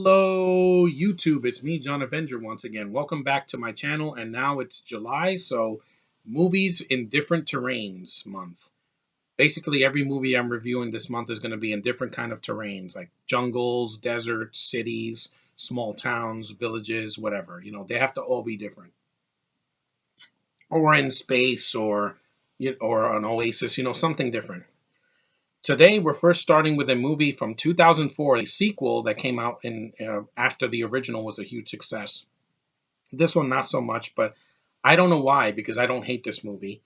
Hello, YouTube. It's me, John Avenger, once again. Welcome back to my channel. And now it's July, so movies in different terrains month. Basically, every movie I'm reviewing this month is going to be in different kind of terrains, like jungles, deserts, cities, small towns, villages, whatever. They have to all be different, or in space, or an oasis. Something different. Today, we're first starting with a movie from 2004, a sequel that came out in after the original was a huge success. This one, not so much, but I don't know why, because I don't hate this movie.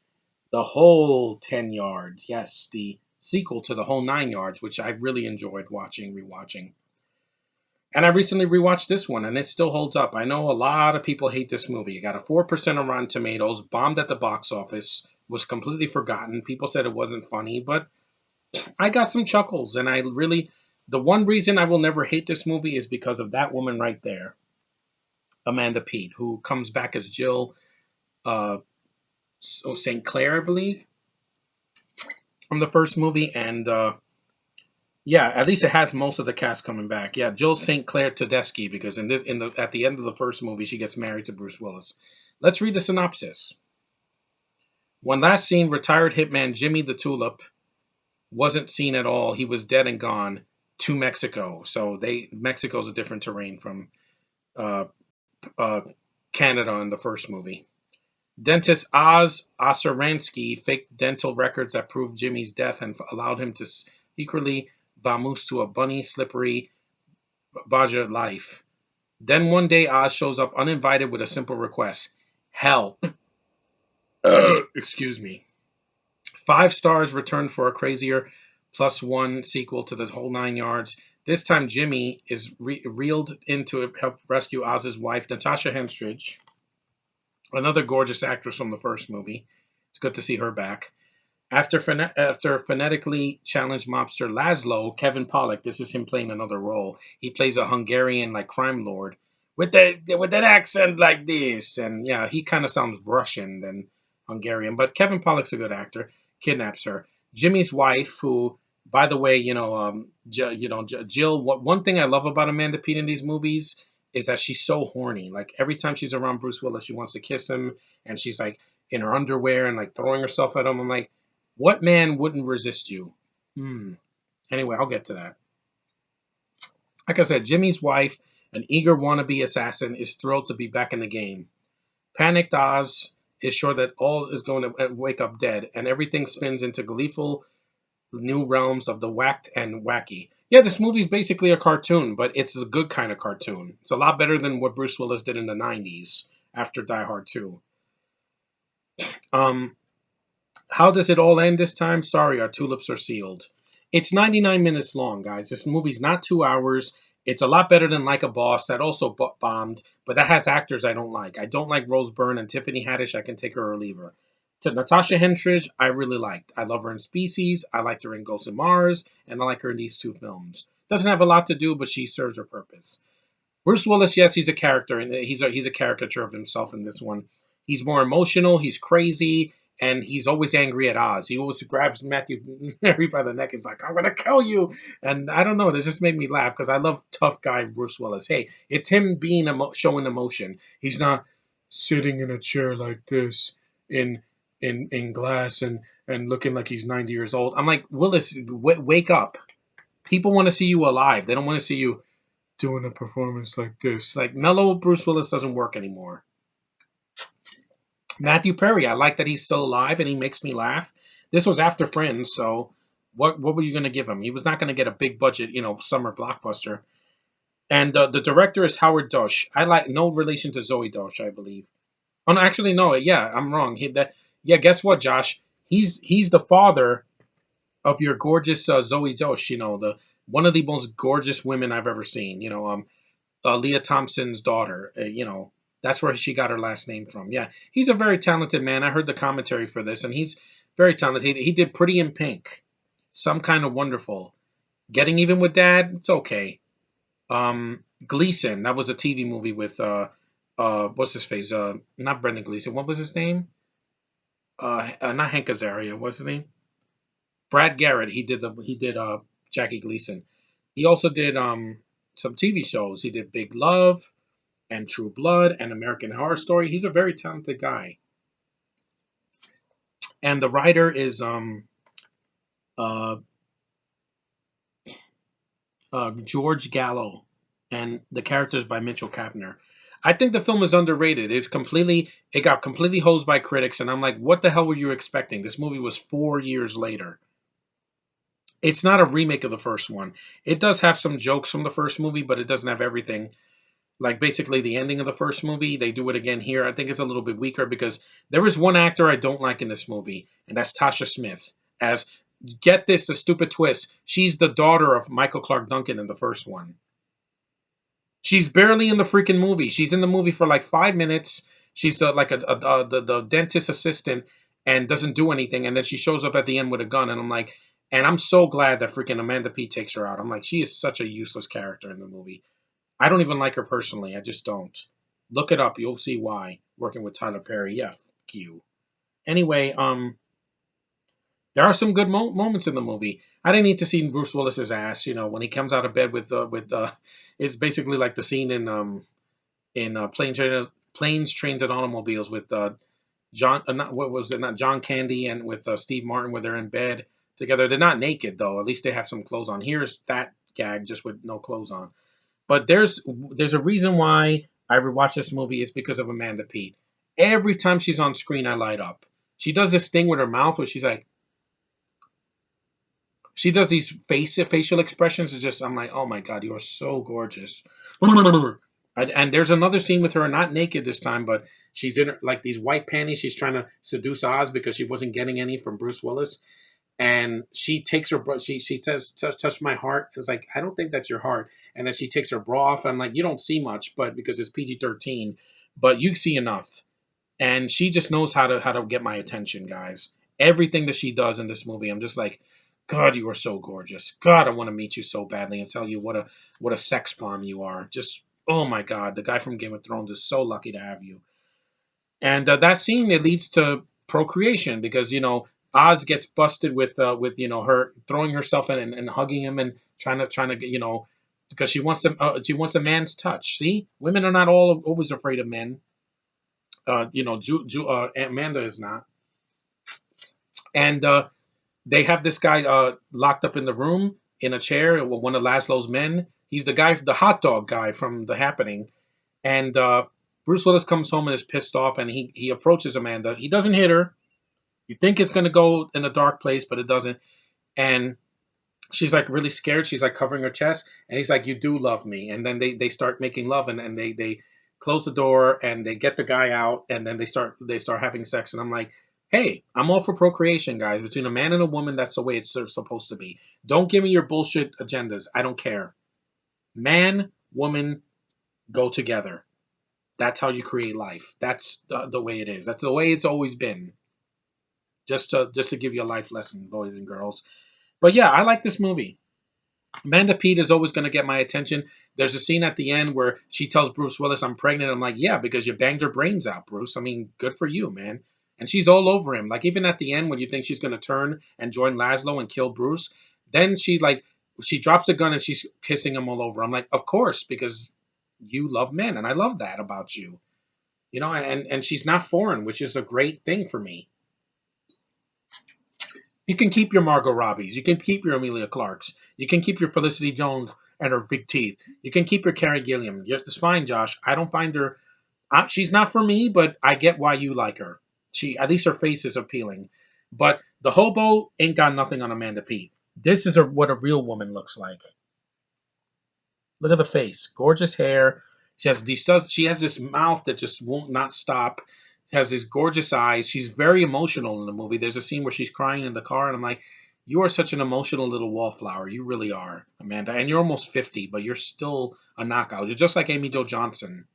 The Whole 10 Yards, yes, the sequel to The Whole 9 Yards, which I really enjoyed rewatching. And I recently rewatched this one, and it still holds up. I know a lot of people hate this movie. It got a 4% on Rotten Tomatoes, bombed at the box office, was completely forgotten. People said it wasn't funny, but I got some chuckles, and the one reason I will never hate this movie is because of that woman right there, Amanda Peet, who comes back as Jill uh, St. Clair, I believe, from the first movie, and yeah, at least it has most of the cast coming back. Yeah, Jill St. Clair Tedeschi, because at the end of the first movie, she gets married to Bruce Willis. Let's read the synopsis. When last seen, retired hitman Jimmy the Tulip wasn't seen at all. He was dead and gone to Mexico. So Mexico's a different terrain from uh, uh, Canada in the first movie. Dentist Oz Osuransky faked dental records that proved Jimmy's death and allowed him to secretly vamoose to a bunny slippery Baja life. Then one day Oz shows up uninvited with a simple request. Help. Excuse me. 5 stars returned for a crazier +1 sequel to the whole 9 yards. This time Jimmy is reeled in to help rescue Oz's wife, Natasha Henstridge, another gorgeous actress from the first movie. It's good to see her back. After phonetically challenged mobster Laszlo, Kevin Pollak, this is him playing another role. He plays a Hungarian like crime lord with an accent like this, and yeah, he kind of sounds Russian than Hungarian. But Kevin Pollak's a good actor. Kidnaps her. Jimmy's wife, who, by the way, Jill. One thing I love about Amanda Peet in these movies is that she's so horny. Like every time she's around Bruce Willis, she wants to kiss him, and she's like in her underwear and like throwing herself at him. I'm like, what man wouldn't resist you? Hmm. Anyway, I'll get to that. Like I said, Jimmy's wife, an eager wannabe assassin, is thrilled to be back in the game. Panicked Oz is sure that all is going to wake up dead, and everything spins into gleeful new realms of the whacked and wacky. Yeah, this movie's basically a cartoon, but it's a good kind of cartoon. It's a lot better than what Bruce Willis did in the 90s after Die Hard 2. Um, How does it all end this time? Sorry, our tulips are sealed. It's 99 minutes long, guys. This movie's not 2 hours. It's a lot better than Like a Boss, that also bombed, but that has actors I don't like. I don't like Rose Byrne and Tiffany Haddish. I can take her or leave her. To Natasha Henstridge, I really liked. I love her in Species. I liked her in Ghost of Mars, and I like her in these two films. Doesn't have a lot to do, but she serves her purpose. Bruce Willis, yes, he's a character, and he's a caricature of himself in this one. He's more emotional. He's crazy, and he's always angry at Oz. He always grabs Matthew Mary by the neck. He's like, "I'm gonna kill you!" And I don't know. This just made me laugh because I love tough guy Bruce Willis. Hey, it's him being showing emotion. He's not sitting in a chair like this in in glass and looking like he's 90 years old. I'm like, Willis, wake up. People want to see you alive. They don't want to see you doing a performance like this. Like mellow Bruce Willis doesn't work anymore. Matthew Perry, I like that he's still alive and he makes me laugh. This was after Friends, so what were you going to give him? He was not going to get a big budget, summer blockbuster. And the director is Howard Dosh. I like no relation to Zoe Dosh, I believe. Oh no, actually no, yeah, I'm wrong. Yeah, guess what, Josh? He's the father of your gorgeous Zoe Dosh. The one of the most gorgeous women I've ever seen. Leah Thompson's daughter. That's where she got her last name from. Yeah, he's a very talented man. I heard the commentary for this, and he's very talented. He did Pretty in Pink, Some Kind of Wonderful, Getting Even with Dad. It's okay. Gleason. That was a TV movie with what's his face? Not Brendan Gleason. What was his name? Not Hank Azaria. What's his name? Brad Garrett. He did Jackie Gleason. He also did some TV shows. He did Big Love and True Blood and American Horror Story. He's a very talented guy. And the writer is uh, George Gallo, and the characters by Mitchell Kapner. I think the film is underrated. It got completely hosed by critics, and I'm like, what the hell were you expecting? This movie was 4 years later. It's not a remake of the first one. It does have some jokes from the first movie, but it doesn't have everything. Like basically the ending of the first movie, they do it again here. I think it's a little bit weaker because there is one actor I don't like in this movie, and that's Tasha Smith. As get this, the stupid twist. She's the daughter of Michael Clark Duncan in the first one. She's barely in the freaking movie. She's in the movie for like 5 minutes. She's like the dentist assistant and doesn't do anything. And then she shows up at the end with a gun. And I'm like, and I'm so glad that freaking Amanda Peet takes her out. I'm like, she is such a useless character in the movie. I don't even like her personally. I just don't. Look it up. You'll see why. Working with Tyler Perry. Yeah, fuck you. Anyway, there are some good moments in the movie. I didn't need to see Bruce Willis's ass. You know, when he comes out of bed it's basically like the scene in Planes, Trains, and Automobiles with John. Not, what was it? Not John Candy and with Steve Martin, where they're in bed together. They're not naked though. At least they have some clothes on. Here's that gag just with no clothes on. But there's a reason why I rewatch this movie. It's because of Amanda Peet. Every time she's on screen, I light up. She does this thing with her mouth where she's like, she does these facial expressions. It's just, I'm like, oh my god, you are so gorgeous. And there's another scene with her, not naked this time, but she's in like these white panties. She's trying to seduce Oz because she wasn't getting any from Bruce Willis. And she takes her bra. She says, "Touch my heart." It's like, I don't think that's your heart. And then she takes her bra off. I'm like, you don't see much, but because it's PG-13, but you see enough. And she just knows how to get my attention, guys. Everything that she does in this movie, I'm just like, God, you are so gorgeous. God, I want to meet you so badly and tell you what a sex bomb you are. Just oh my God, the guy from Game of Thrones is so lucky to have you. And that scene it leads to procreation because Oz gets busted with her throwing herself in and hugging him and trying to because she wants a man's touch. See, women are not always afraid of men. Amanda is not, and they have this guy locked up in the room in a chair. One of Laszlo's men. He's the guy, the hot dog guy from The Happening, and Bruce Willis comes home and is pissed off, and he approaches Amanda. He doesn't hit her. You think it's gonna go in a dark place, but it doesn't. And she's like really scared. She's like covering her chest, and he's like, "You do love me." And then they start making love, and they close the door and they get the guy out, and then they start having sex. And I'm like, "Hey, I'm all for procreation, guys. Between a man and a woman, that's the way it's supposed to be. Don't give me your bullshit agendas. I don't care. Man, woman, go together. That's how you create life. That's the way it is. That's the way it's always been. Just to give you a life lesson, boys and girls. But yeah, I like this movie. Amanda Peet is always going to get my attention. There's a scene at the end where she tells Bruce Willis, "I'm pregnant." I'm like, "Yeah, because you banged her brains out, Bruce. I mean, good for you, man." And she's all over him. Like even at the end when you think she's going to turn and join Laszlo and kill Bruce, then she drops the gun and she's kissing him all over. I'm like, "Of course, because you love men, and I love that about you." And she's not foreign, which is a great thing for me. You can keep your Margot Robbies. You can keep your Amelia Clarks. You can keep your Felicity Jones and her big teeth. You can keep your Carrie Gilliam. It's fine, Josh. I don't find her. She's not for me, but I get why you like her. At least her face is appealing. But the hobo ain't got nothing on Amanda Peet. This is what a real woman looks like. Look at the face, gorgeous hair. She has this mouth that just won't not stop. Has these gorgeous eyes. She's very emotional in the movie. There's a scene where she's crying in the car, and I'm like, you are such an emotional little wallflower. You really are, Amanda. And you're almost 50, but you're still a knockout. You're just like Amy Jo Johnson.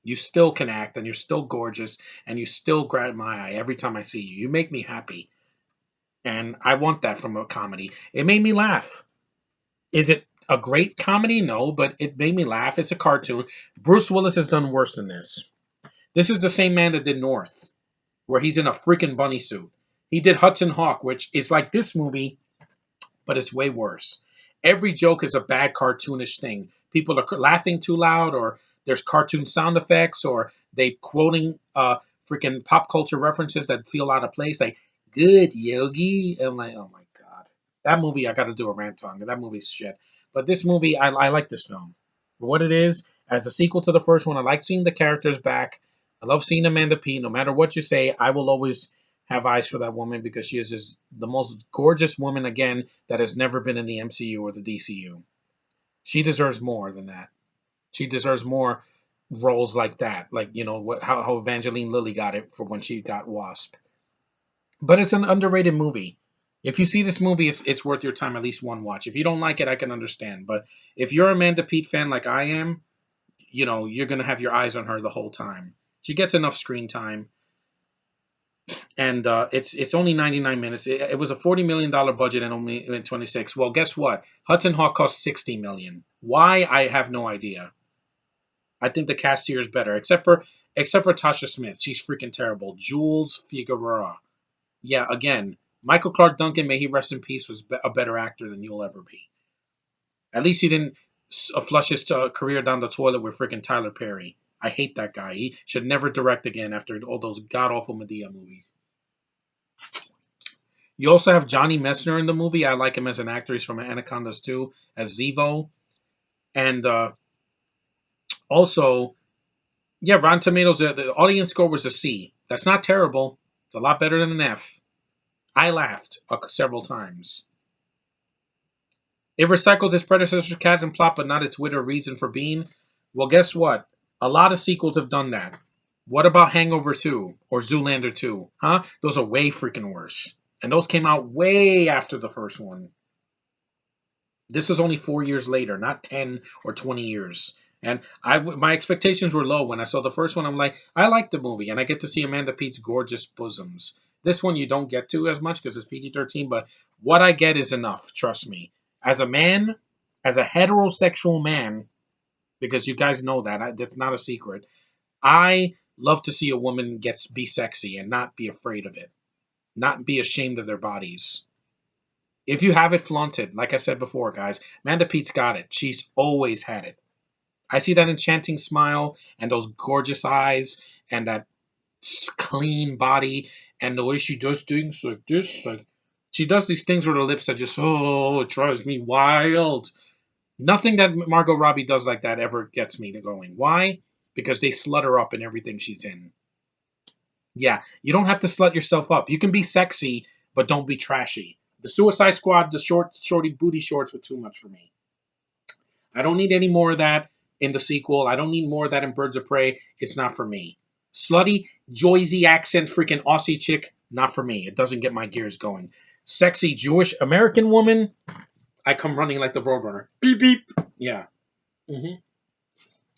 You still can act, and you're still gorgeous, and you still grab my eye every time I see you. You make me happy, and I want that from a comedy. It made me laugh. Is it a great comedy? No, but it made me laugh. It's a cartoon. Bruce Willis has done worse than this. This is the same man that did North, where he's in a freaking bunny suit. He did Hudson Hawk, which is like this movie, but it's way worse. every joke is a bad cartoonish thing. People are laughing too loud, or there's cartoon sound effects, or they quoting freaking pop culture references that feel out of place, like "good yogi." And I'm like, oh my god, that movie I got to do a rant on. That movie's shit. But this movie, I like this film for what it is. As a sequel to the first one, I like seeing the characters back. I love seeing Amanda Peet. No matter what you say, I will always have eyes for that woman because she is just the most gorgeous woman again that has never been in the MCU or the DCU. She deserves more than that. She deserves more roles like that. Like, you know, how Evangeline Lilly got it for when she got Wasp. But it's an underrated movie. If you see this movie, it's worth your time at least one watch. If you don't like it, I can understand. But if you're a Amanda Peet fan like I am, you know, you're going to have your eyes on her the whole time. She gets enough screen time. And it's only 99 minutes. It was a $40 million budget and only in 26. Well, guess what? Hudson Hawk cost 60 million. Why? I have no idea. I think the cast here is better, except for Tasha Smith. She's freaking terrible. Jules Figueroa. Yeah, again, Michael Clark Duncan, may he rest in peace, was a better actor than you'll ever be. At least he didn't flush his career down the toilet with freaking Tyler Perry. I hate that guy. He should never direct again after all those god awful Medea movies. You also have Johnny Messner in the movie. I like him as an actor. He's from Anacondas 2 as Zevo. And also, yeah, Rotten Tomatoes, the audience score was a C. That's not terrible. It's a lot better than an F. I laughed several times. It recycles its predecessor's cast and plot, but not its wit or reason for being. Well, guess what? A lot of sequels have done that. What about Hangover 2 or Zoolander 2? Huh? Those are way freaking worse. And those came out way after the first one. This was only 4 years later, not 10 or 20 years. And my expectations were low when I saw the first one. I'm like, I like the movie, and I get to see Amanda Peet's gorgeous bosoms. This one you don't get to as much because it's PG-13, but what I get is enough. Trust me. As a man, as a heterosexual man, because you guys know that that's not a secret. I love to see a woman be sexy and not be afraid of it, not be ashamed of their bodies. If you have it, flaunt it. Like I said before, guys, Amanda Pete's got it. She's always had it. I see that enchanting smile and those gorgeous eyes and that clean body and the way she does things like this. Like she does these things with her lips that just, oh, it drives me wild. Nothing that Margot Robbie does like that ever gets me to going. Why? Because they slut her up in everything she's in. Yeah, you don't have to slut yourself up. You can be sexy, but don't be trashy. The Suicide Squad, the shorty booty shorts were too much for me. I don't need any more of that in the sequel. I don't need more of that in Birds of Prey. It's not for me. Slutty, Joyzy accent, freaking Aussie chick, not for me. It doesn't get my gears going. Sexy Jewish American woman, I come running like the Roadrunner. Beep beep. Yeah. And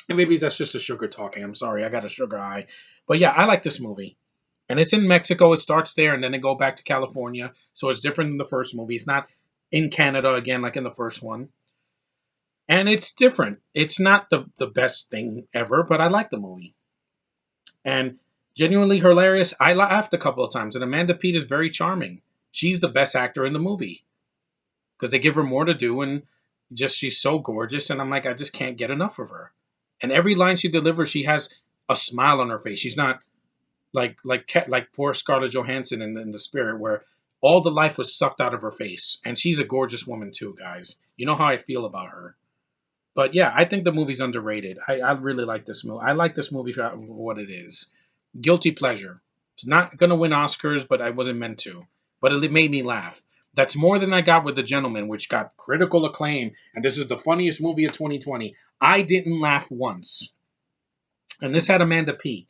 maybe that's just a sugar talking. I'm sorry, I got a sugar high. But yeah, I like this movie. And it's in Mexico. It starts there, and then they go back to California. So it's different than the first movie. It's not in Canada again like in the first one. And it's different. It's not the best thing ever, but I like the movie. And genuinely hilarious. I laughed a couple of times. And Amanda Peet is very charming. She's the best actor in the movie because they give her more to do, and just she's so gorgeous. And I'm like, I just can't get enough of her. And every line she delivers, she has a smile on her face. She's not like poor Scarlett Johansson in the Spirit, where all the life was sucked out of her face. And she's a gorgeous woman too, guys. You know how I feel about her. But yeah, I think the movie's underrated. I really like this movie. I like this movie for what it is. Guilty pleasure. It's not going to win Oscars, but I wasn't meant to. But it made me laugh. That's more than I got with The Gentleman, which got critical acclaim. And this is the funniest movie of 2020. I didn't laugh once. And this had Amanda Peet.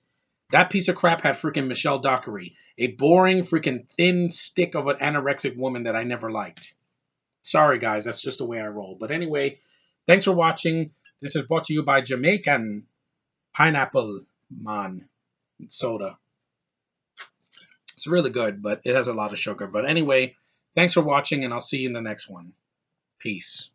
That piece of crap had freaking Michelle Dockery. A boring, freaking thin stick of an anorexic woman that I never liked. Sorry, guys. That's just the way I roll. But anyway, thanks for watching. This is brought to you by Jamaican Pineapple Man Soda. It's really good, but it has a lot of sugar. But anyway, thanks for watching, and I'll see you in the next one. Peace.